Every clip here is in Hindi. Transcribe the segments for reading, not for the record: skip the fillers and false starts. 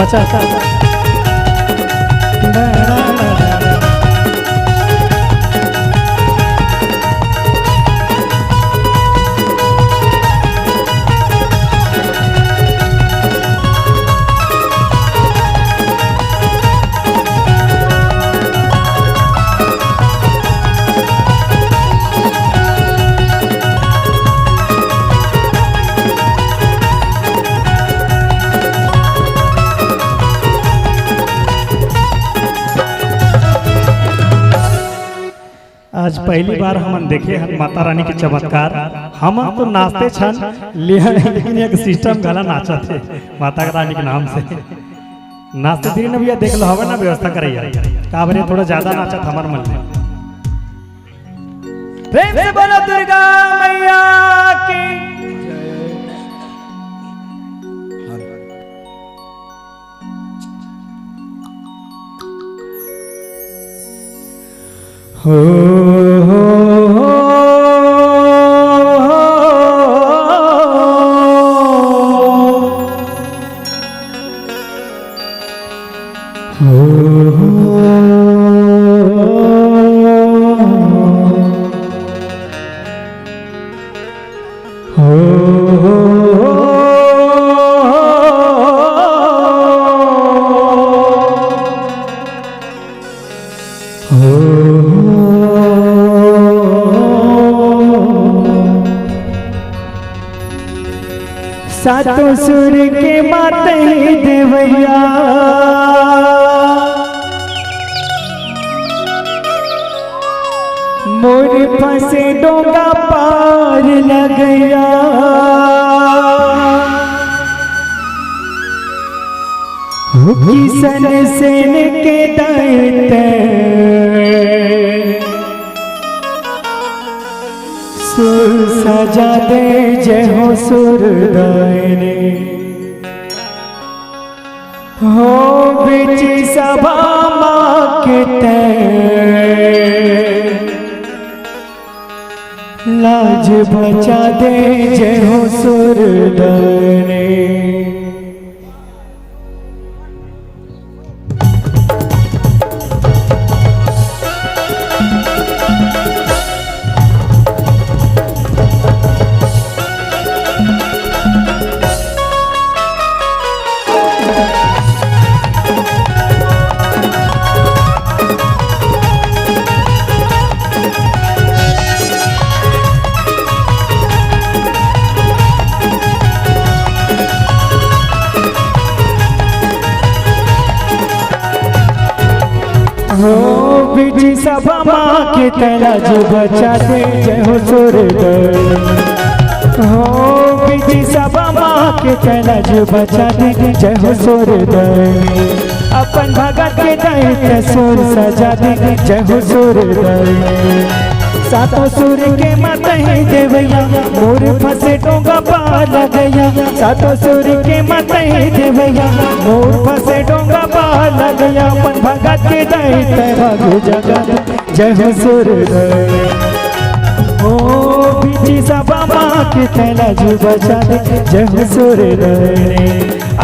अच्छा अच्छा आज पहली बार हम देखे हैं माता रानी के चमत्कार। हम तो नाचते छन लेकिन एक सिस्टम गला नाचा थे माता रानी के नाम से नाचते धीरे न भैया देख लो हवा ना व्यवस्था करैया का बने थोड़ा ज्यादा नाचा था हमारे मन में। प्रेम से बोलो दुर्गा मैया की हो सातों सुर के माते देवैया मोर फंसे डोंगा पार लगया किसन सेन के दैते सुर सजा दे जय हो सुर दायने हो बिच सभा माँ के लाज बचा दे जय हो सुर दायने। हो बिजी सभा माँ के तलाज बचा दे जय हो सुर हो बिजी सभा माँ के तलाज बचा दे जय हो सुर अपन भगत के दैत्य सुर सजा दे जय हो सुर सातों सुर के मत ही देवैया मोर फंसे डोंगा पार लगया सातों सुर के मत ही देवैया मोर फंसे डोंगा पार लगया अपन भगत के दैत्य भाग जगत जय हो सुर ओ बिजी सभा माँ के तलाज बचा दे जय हो सुर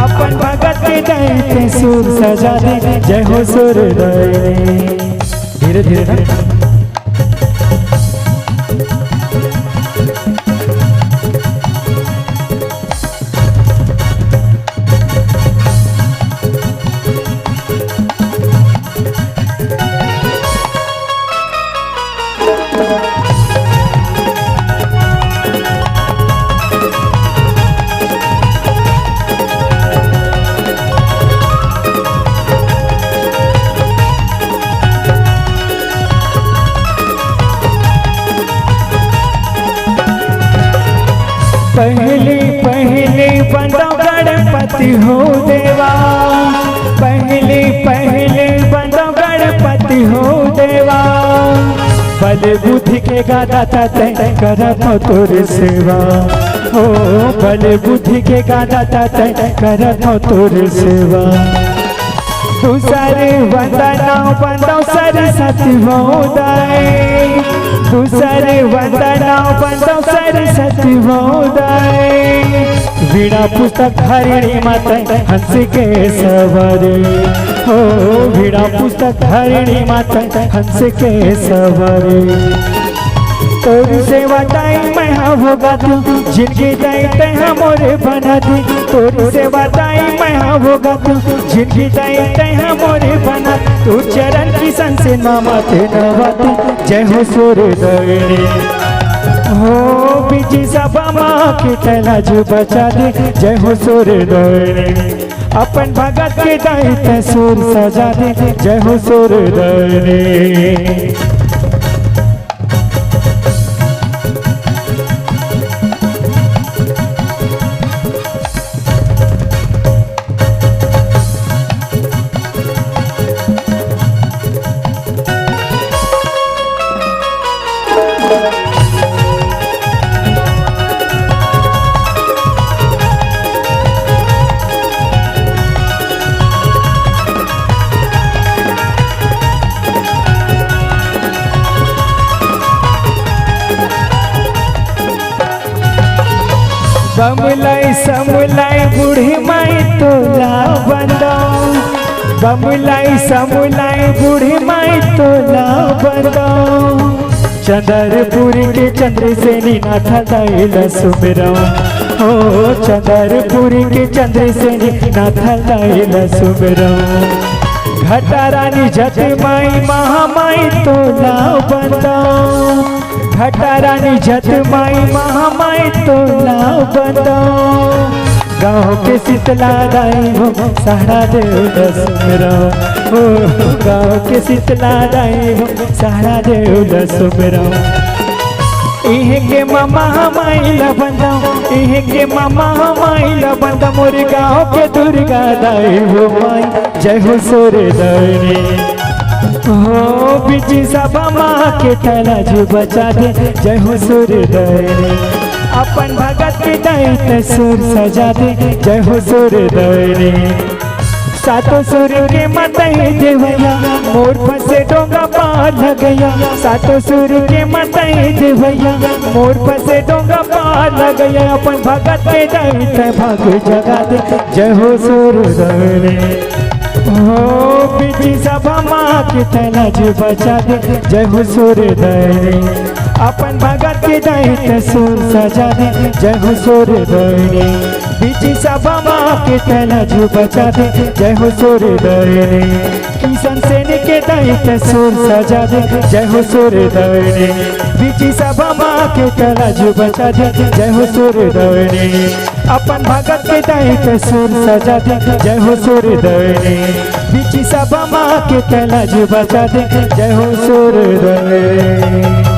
अपन भगत के दैत्य सुर सजा दे जय हो सुर धीरे धीरे पहले पहले बंदो गणपति हो देवा पहले पहले बंदो गणपति हो देवा बल बुद्धि के गादाता तय करत हो तोर सेवा हो बल बुद्धि के गादाता तय करत हो तोर सेवा दूसरे वंदना बंदो सरस्वती महोदय दूसरे वंदना बंदो सरस्वती महोदय वीणा पुस्तक हरिणी माता हंस के सवारे हो, वीणा पुस्तक हरिणी माता हंस के सवारे। तोरी सेवा दाई मैं हाँ होगा तू, जिनकी दाई तैहा मोरे बना दी। तोरी सेवा दाई मैं हाँ होगा तू, जिनकी दाई तैहा मोरे बना। तू चरण की संसे मामा थे नवाती, जय हो सूर्योदय हो। बीजी सभा माँ की तलाज बचा दे, जय हो सूर्योदय। अपन भगत के दाई सुर सजा दे, जय हो सूर्योदय। बमुलाई समुलाई बूढ़ी माई तोला बंदो, बमुलाई समुलाई बूढ़ी माई तोला बंदो। चंद्रपुरी के चंद्र से नाथ लाइल सुमिरो हो, चंद्रपुरी के चंद्र से नाथ लाइल सुमिरो। घटा रानी जट माई महामाई तोला बंदो, घटा रानी जट माई महामाई तोला बंदो। गाँव के शीतला दाई हो सहारा देव सुमिरो हो, गाँव के शीतला दाई हो सहारा देव सुमिरो। इहे के मामा माई बंदा, इहे के मामा माई बंदा। मोरे गाँव के दुर्गा दाई हो माई, जय हो सूर्योदय हो। बीजी सभा माँ के तलाज बचा दे, जय हो सूर्योदय। अपन भगत के दाई सुर सजा दे, जय हो सूर्योदय। सातों सूर्य के मतई देवैया, मोर फंसे डोंगा पार लगैया। सातों सूर्य के मतई देवैया, मोर फंसे डोंगा पार लगैया। अपन भगत के दाई भाग जगा दे, जय हो सूर्योदय हो। बीजी सभा माँ की तलाज बचा दे, जय हो सूर्योदय। अपन भगत के दाई सुर सजा दे, जय हो सूर्योदय। बीजी सभा माँ के तलाज बचा दे, जय हो सूर्योदय। किशन सेन के दाई सुर सजा दे, जय हो सूर्योदय। बीजी सभा माँ के तलाज बचा दे, जय हो सूर्योदय। अपन भगत के दाई सुर सजा दे, जय हो सूर्योदय। बीजी सभा माँ के तलाज बचा दे, जय हो सूर्योदय।